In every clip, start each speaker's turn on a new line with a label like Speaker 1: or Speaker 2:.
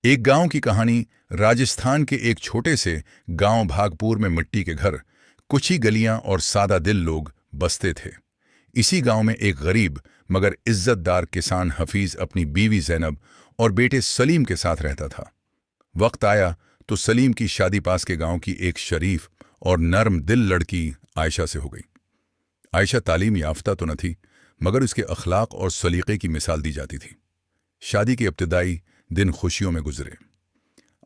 Speaker 1: एक गांव की कहानी। राजस्थान के एक छोटे से गांव भागपुर में मिट्टी के घर, कुछ ही गलियां और सादा दिल लोग बसते थे। इसी गांव में एक गरीब मगर इज्जतदार किसान हफीज अपनी बीवी जैनब और बेटे सलीम के साथ रहता था। वक्त आया तो सलीम की शादी पास के गांव की एक शरीफ और नर्म दिल लड़की आयशा से हो गई। आयशा तालीम याफ्ता तो न थी, मगर उसके अखलाक और सलीके की मिसाल दी जाती थी। शादी के इब्तिदाई दिन खुशियों में गुजरे।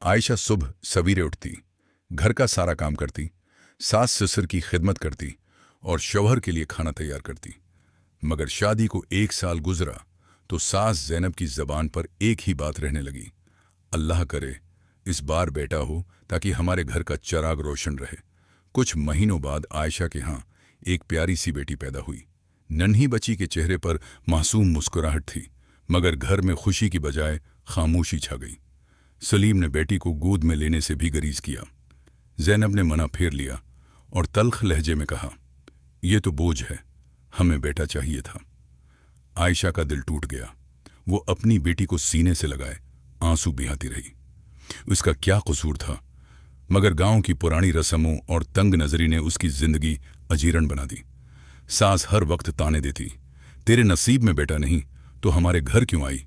Speaker 1: आयशा सुबह सवेरे उठती, घर का सारा काम करती, सास ससुर की खिदमत करती और शौहर के लिए खाना तैयार करती। मगर शादी को 1 साल गुजरा तो सास जैनब की जबान पर एक ही बात रहने लगी, अल्लाह करे इस बार बेटा हो ताकि हमारे घर का चिराग रोशन रहे। कुछ महीनों बाद आयशा के यहाँ एक प्यारी सी बेटी पैदा हुई। नन्ही बच्ची के चेहरे पर मासूम मुस्कुराहट थी, मगर घर में खुशी की बजाय खामोशी छा गई। सलीम ने बेटी को गोद में लेने से भी गरीज किया। जैनब ने मना फेर लिया और तल्ख लहजे में कहा, यह तो बोझ है, हमें बेटा चाहिए था। आयशा का दिल टूट गया। वो अपनी बेटी को सीने से लगाए आंसू बहाती रही। उसका क्या कसूर था? मगर गांव की पुरानी रस्मों और तंग नजरी ने उसकी जिंदगी अजीर्ण बना दी। सास हर वक्त ताने देती, तेरे नसीब में बेटा नहीं तो हमारे घर क्यों आई?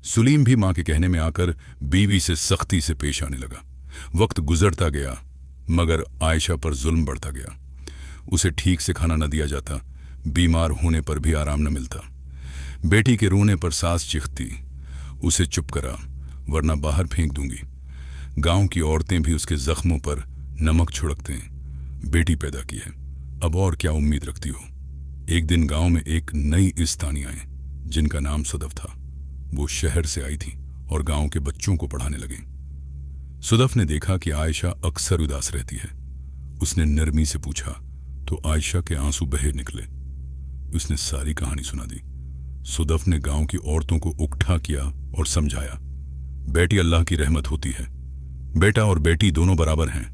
Speaker 1: सलीम भी मां के कहने में आकर बीवी से सख्ती से पेश आने लगा। वक्त गुजरता गया, मगर आयशा पर जुल्म बढ़ता गया। उसे ठीक से खाना न दिया जाता, बीमार होने पर भी आराम न मिलता। बेटी के रोने पर सास चिखती, उसे चुप करा वरना बाहर फेंक दूंगी। गांव की औरतें भी उसके जख्मों पर नमक छिड़कते हैं। बेटी पैदा की है, अब और क्या उम्मीद रखती हो? एक दिन गांव में एक नई इस्तानी आई जिनका नाम सुदफ था। वो शहर से आई थी और गांव के बच्चों को पढ़ाने लगी। सुदफ ने देखा कि आयशा अक्सर उदास रहती है। उसने नरमी से पूछा तो आयशा के आंसू बहे निकले। उसने सारी कहानी सुना दी। सुदफ ने गांव की औरतों को उकठा किया और समझाया, बेटी अल्लाह की रहमत होती है, बेटा और बेटी दोनों बराबर हैं।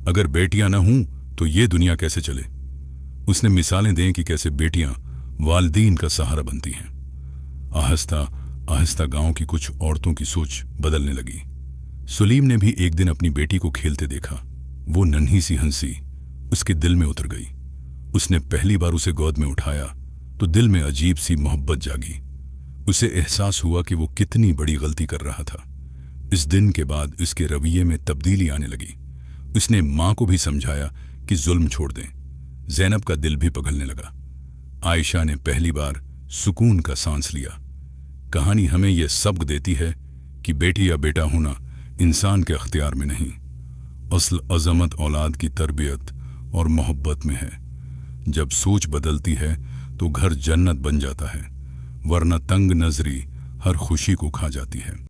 Speaker 1: अगर बेटियां न हों तो ये दुनिया कैसे चले? उसने मिसालें दें कि कैसे बेटियां वालिदीन का सहारा बनती हैं। आहिस्ता आहिस्ता गांव की कुछ औरतों की सोच बदलने लगी। सलीम ने भी एक दिन अपनी बेटी को खेलते देखा। वो नन्ही सी हंसी उसके दिल में उतर गई। उसने पहली बार उसे गोद में उठाया तो दिल में अजीब सी मोहब्बत जागी। उसे एहसास हुआ कि वो कितनी बड़ी गलती कर रहा था। इस दिन के बाद उसके रवैये में तब्दीली आने लगी। उसने मां को भी समझाया कि जुल्म छोड़ दें। जैनब का दिल भी पिघलने लगा। आयशा ने पहली बार सुकून का सांस लिया। कहानी हमें यह सबक देती है कि बेटी या बेटा होना इंसान के अख्तियार में नहीं, असल अजमत औलाद की तरबियत और मोहब्बत में है। जब सोच बदलती है तो घर जन्नत बन जाता है, वरना तंग नजरी हर खुशी को खा जाती है।